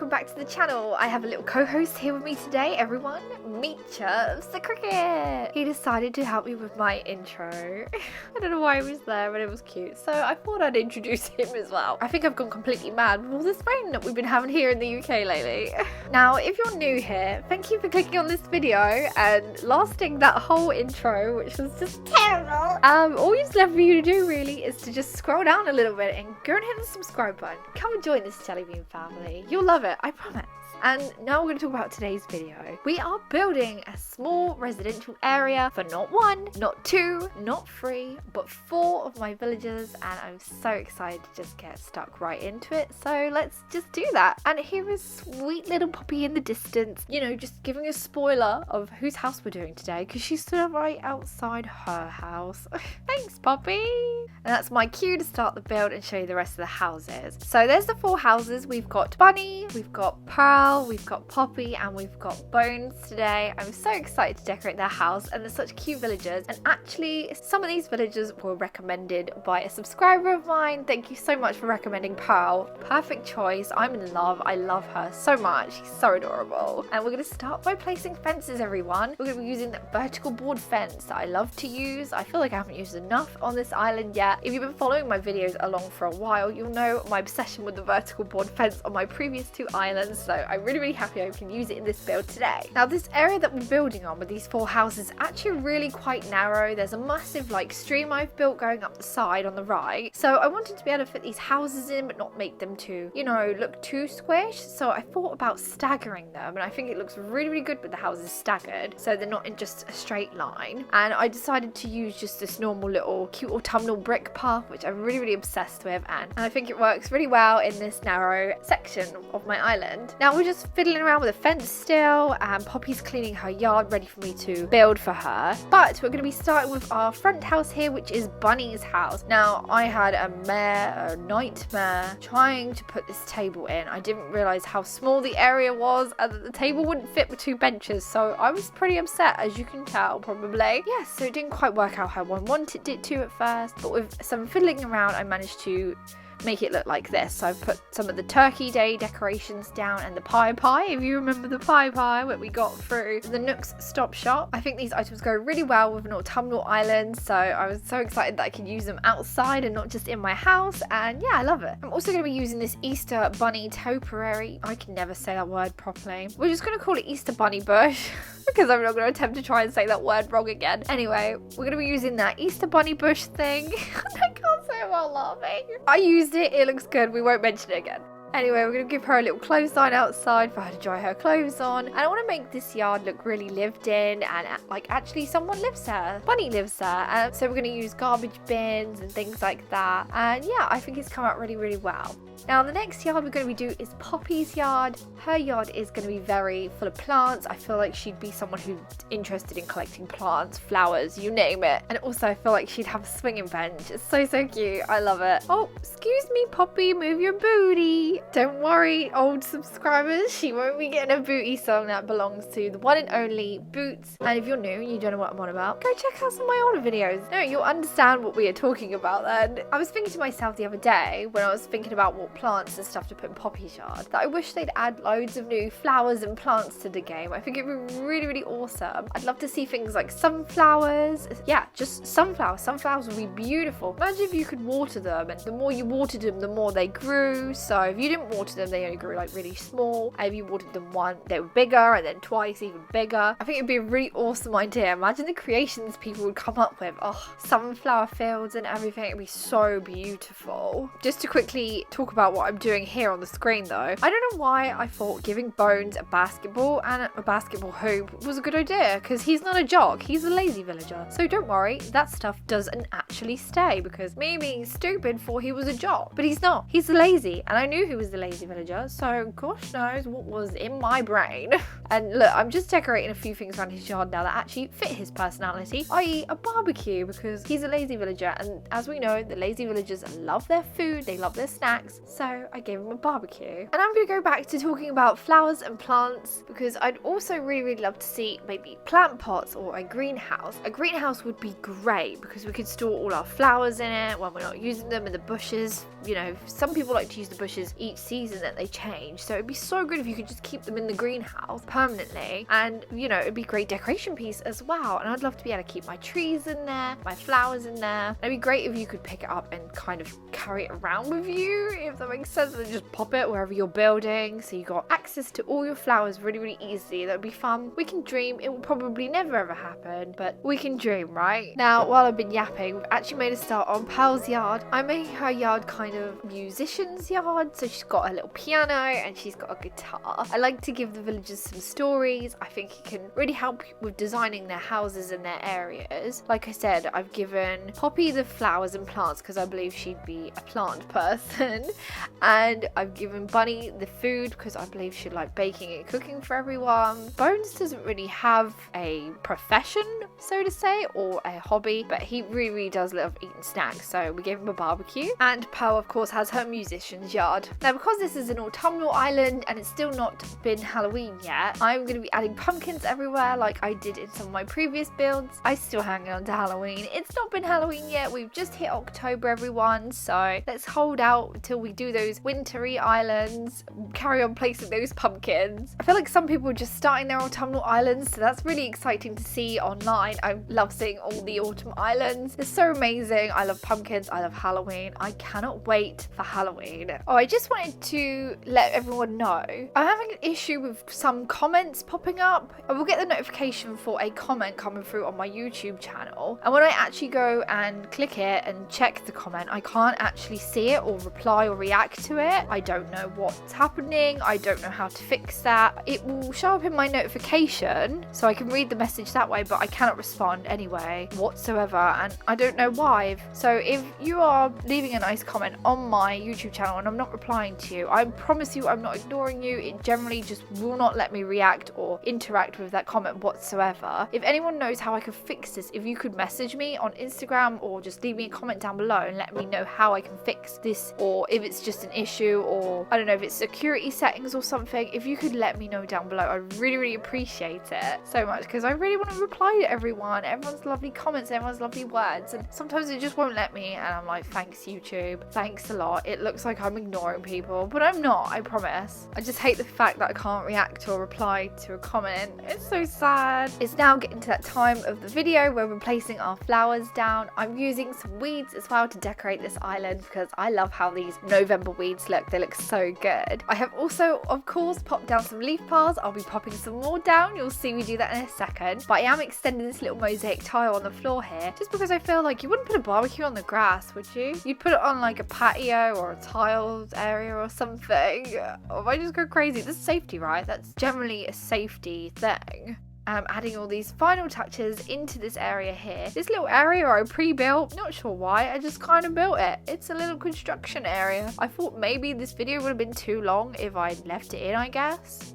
welcome back to the channel. I have a little co-host here with me today, everyone. Meet Chubbs the Cricket. He decided to help me with my intro. I don't know why he was there, but it was cute. So I thought I'd introduce him as well. I think I've gone completely mad with all this rain that we've been having here in the UK lately. Now, if you're new here, thank you for clicking on this video and lasting that whole intro, which was just terrible. All it's left for you to do really is to just scroll down a little bit and go and hit the subscribe button. Come and join this Jellybean family. You'll love it, I promise. And now we're going to talk about today's video. We are building a small residential area for not one, not two, not three, but 4 of my villagers, and I'm so excited to just get stuck right into it. So let's just do that. And here is sweet little Poppy in the distance, you know, just giving a spoiler of whose house we're doing today, because she's stood right outside her house. Thanks, Poppy. And that's my cue to start the build and show you the rest of the houses. So there's the 4 houses. We've got Bunnie, we've got Purrl, we've got Poppy, and we've got Bones today. I'm so excited to decorate their house, and they're such cute villagers. And actually, some of these villagers were recommended by a subscriber of mine. Thank you so much for recommending Purrl. Perfect choice. I'm in love. I love her so much. She's so adorable. And we're going to start by placing fences, everyone. We're going to be using that vertical board fence that I love to use. I feel like I haven't used enough on this island yet. If you've been following my videos along for a while, you'll know my obsession with the vertical board fence on my previous 2 islands. So I'm really happy I can use it in this build today. Now, this area that we're building on with these 4 houses is actually really quite narrow. There's a massive stream I've built going up the side on the right. So I wanted to be able to fit these houses in but not make them too, you know, look too squished. So I thought about staggering them, and I think it looks really good with the houses staggered so they're not in just a straight line. And I decided to use just this normal little cute autumnal brick path, which I'm really obsessed with, and I think it works really well in this narrow section of my island. Now we're just fiddling around with a fence still, and Poppy's cleaning her yard ready for me to build for her. But we're going to be starting with our front house here, which is Bunnie's house. Now, I had a nightmare trying to put this table in. I didn't realise how small the area was and that the table wouldn't fit with 2 benches, so I was pretty upset, as you can tell probably. Yeah, so it didn't quite work out how I wanted it to at first, but with some fiddling around I managed to make it look like this. So I've put some of the Turkey Day decorations down and the pie, if you remember the pie that we got through the Nook's Stop Shop. I think these items go really well with an autumnal island, so I was so excited that I could use them outside and not just in my house, and yeah, I love it. I'm also going to be using this Easter Bunnie topiary. I can never say that word properly. We're just going to call it Easter Bunnie bush because I'm not going to attempt to try and say that word wrong again. Anyway, we're going to be using that Easter Bunnie bush thing. I can't say it while laughing. I used it looks good, we won't mention it again. Anyway, we're going to give her a little clothesline outside for her to dry her clothes on. And I want to make this yard look really lived in and like actually someone lives there. Bunnie lives there. So we're going to use garbage bins and things like that. And yeah, I think it's come out really well. Now, the next yard we're going to be doing is Poppy's yard. Her yard is going to be very full of plants. I feel like she'd be someone who's interested in collecting plants, flowers, you name it. And also I feel like she'd have a swinging bench. It's so cute. I love it. Oh, excuse me, Poppy, move your booty. Don't worry, old subscribers, she won't be getting a booty song. That belongs to the one and only Boots. And if you're new and you don't know what I'm on about, go check out some of my older videos. No, you'll understand what we are talking about then. I was thinking to myself the other day when I was thinking about what plants and stuff to put in Poppy's yard, that I wish they'd add loads of new flowers and plants to the game. I think it'd be really awesome. I'd love to see things like sunflowers. Yeah, just sunflowers. Sunflowers would be beautiful. Imagine if you could water them, and the more you watered them, the more they grew. So if you didn't water them, they only grew really small. And if you watered them once, they were bigger, and then twice even bigger. I think it'd be a really awesome idea. Imagine the creations people would come up with. Oh, sunflower fields and everything. It'd be so beautiful. Just to quickly talk about what I'm doing here on the screen though, I don't know why I thought giving Bones a basketball and a basketball hoop was a good idea, because he's not a jock, he's a lazy villager. So don't worry, that stuff doesn't actually stay, because me being stupid thought he was a jock, but he's not. He's lazy, and I knew he was the lazy villager, so gosh knows what was in my brain. And look, I'm just decorating a few things around his yard now that actually fit his personality, i.e. a barbecue, because he's a lazy villager, and as we know, the lazy villagers love their food, they love their snacks, so I gave him a barbecue. And I'm going to go back to talking about flowers and plants, because I'd also really love to see maybe plant pots or a greenhouse. A greenhouse would be great because we could store all our flowers in it when we're not using them, and the bushes, you know, some people like to use the bushes each each season that they change. So it'd be so good if you could just keep them in the greenhouse permanently, and you know, it'd be a great decoration piece as well. And I'd love to be able to keep my trees in there, my flowers in there. It'd be great if you could pick it up and kind of carry it around with you, if that makes sense, and just pop it wherever you're building, so you got access to all your flowers really easily. That would be fun. We can dream. It will probably never ever happen, but we can dream, right? Now, while I've been yapping, we've actually made a start on Purrl's yard. I made her yard kind of musician's yard, so she's got a little piano and she's got a guitar. I like to give the villagers some stories. I think it can really help with designing their houses and their areas. Like I said, I've given Poppy the flowers and plants because I believe she'd be a plant person, and I've given Bunnie the food because I believe she'd like baking and cooking for everyone. Bones doesn't really have a profession, so to say, or a hobby, but he really does love eating snacks, so we gave him a barbecue. And Purrl, of course, has her musician's yard. Now, because this is an autumnal island and it's still not been Halloween yet, I'm going to be adding pumpkins everywhere like I did in some of my previous builds. I still hang on to Halloween. It's not been Halloween yet. We've just hit October, everyone, so let's hold out till we do those wintry islands, carry on placing those pumpkins. I feel like some people are just starting their autumnal islands, so that's really exciting to see online. I love seeing all the autumn islands. It's so amazing. I love pumpkins. I love Halloween. I cannot wait for Halloween. Oh, I just wanted to let everyone know I'm having an issue with some comments popping up. I will get the notification for a comment coming through on my YouTube channel, and when I actually go and click it and check the comment, I can't actually see it or reply or react to it. I don't know what's happening. I don't know how to fix that. It will show up in my notification so I can read the message that way, but I cannot respond anyway whatsoever, and I don't know why. So if you are leaving a nice comment on my YouTube channel and I'm not replying to you, I promise you I'm not ignoring you. It generally just will not let me react or interact with that comment whatsoever. If anyone knows how I could fix this, if you could message me on Instagram or just leave me a comment down below and let me know how I can fix this, or if it's just an issue, or I don't know if it's security settings or something, if you could let me know down below, I'd really appreciate it so much, because I really want to reply to everyone's lovely comments, everyone's lovely words, and sometimes it just won't let me, and I'm like, thanks YouTube, thanks a lot. It looks like I'm ignoring people, but I'm not, I promise. I just hate the fact that I can't react or reply to a comment. It's so sad. It's now getting to that time of the video where we're placing our flowers down. I'm using some weeds as well to decorate this island because I love how these November weeds look. They look so good. I have also, of course, popped down some leaf piles. I'll be popping some more down. You'll see me do that in a second. But I am extending this little mosaic tile on the floor here just because I feel like you wouldn't put a barbecue on the grass, would you? You'd put it on like a patio or a tiled area or something. Or I just go crazy. This is safety, right? That's generally a safety thing. Adding all these final touches into this area here. This little area I pre-built, not sure why, I just kind of built it. It's a little construction area. I thought maybe this video would have been too long if I'd left it in, I guess.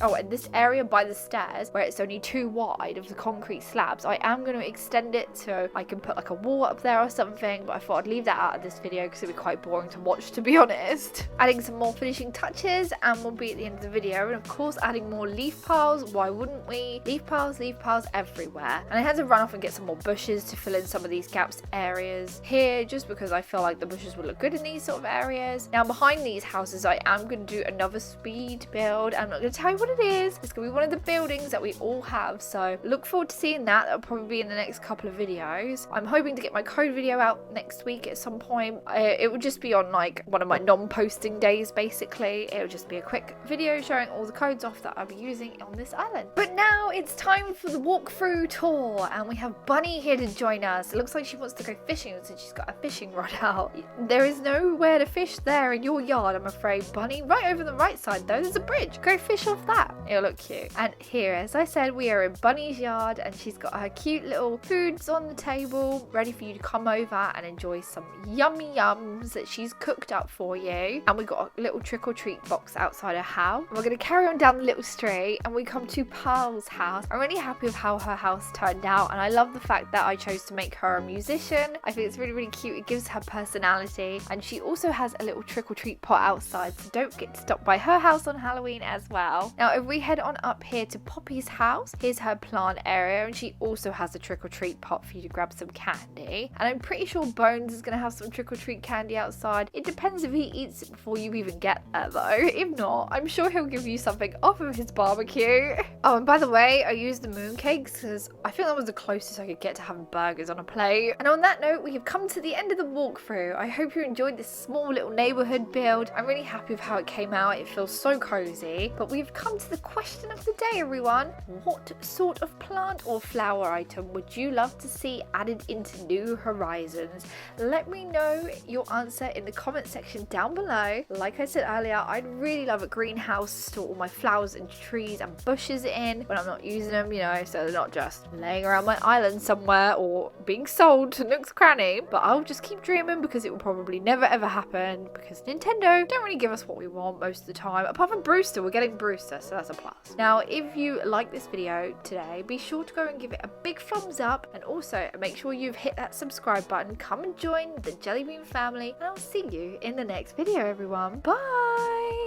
Oh, and this area by the stairs, where it's only too wide of the concrete slabs, I am going to extend it so I can put like a wall up there or something, but I thought I'd leave that out of this video because it'd be quite boring to watch, to be honest. Adding some more finishing touches and we'll be at the end of the video, and of course adding more leaf piles. Why wouldn't we? Leaf piles everywhere. And I had to run off and get some more bushes to fill in some of these gaps areas here, just because I feel like the bushes would look good in these sort of areas. Now behind these houses I am going to do another speed build. I'm not going to tell you what it is. It's going to be one of the buildings that we all have, so look forward to seeing that. That'll probably be in the next couple of videos. I'm hoping to get my code video out next week at some point. It will just be on like one of my non-posting days basically. It'll just be a quick video showing all the codes off that I'll be using on this island. But now it's time for the walkthrough tour, and we have Bunnie here to join us. It looks like she wants to go fishing since she's got a fishing rod out. There is nowhere to fish there in your yard, I'm afraid, Bunnie. Right over the right side though, there's a bridge. Go fish off that. It'll look cute. And here, as I said, we are in Bunnie's yard, and she's got her cute little foods on the table ready for you to come over and enjoy some yummy yums that she's cooked up for you. And we got a little trick-or-treat box outside her house. We're going to carry on down the little street and we come to Purrl's house. I'm really happy with how her house turned out, and I love the fact that I chose to make her a musician. I think it's really cute. It gives her personality, and she also has a little trick-or-treat pot outside, so don't forget to stop by her house on Halloween as well. Now Now, if we head on up here to Poppy's house, here's her plant area, and she also has a trick-or-treat pot for you to grab some candy. And I'm pretty sure Bones is going to have some trick-or-treat candy outside. It depends if he eats it before you even get there, though. If not, I'm sure he'll give you something off of his barbecue. Oh, and by the way, I used the mooncakes because I think that was the closest I could get to having burgers on a plate. And on that note, we have come to the end of the walkthrough. I hope you enjoyed this small little neighborhood build. I'm really happy with how it came out. It feels so cozy. But we've come to the question of the day, everyone. What sort of plant or flower item would you love to see added into New Horizons? Let me know your answer in the comment section down below. Like I said earlier, I'd really love a greenhouse to store all my flowers and trees and bushes in when I'm not using them, you know, so they're not just laying around my island somewhere or being sold to Nook's Cranny. But I'll just keep dreaming because it will probably never ever happen because Nintendo don't really give us what we want most of the time. Apart from Brewster, we're getting Brewster, so that's a plus. Now, if you like this video today, be sure to go and give it a big thumbs up, and also make sure you've hit that subscribe button. Come and join the Jellybean family, and I'll see you in the next video, everyone. Bye!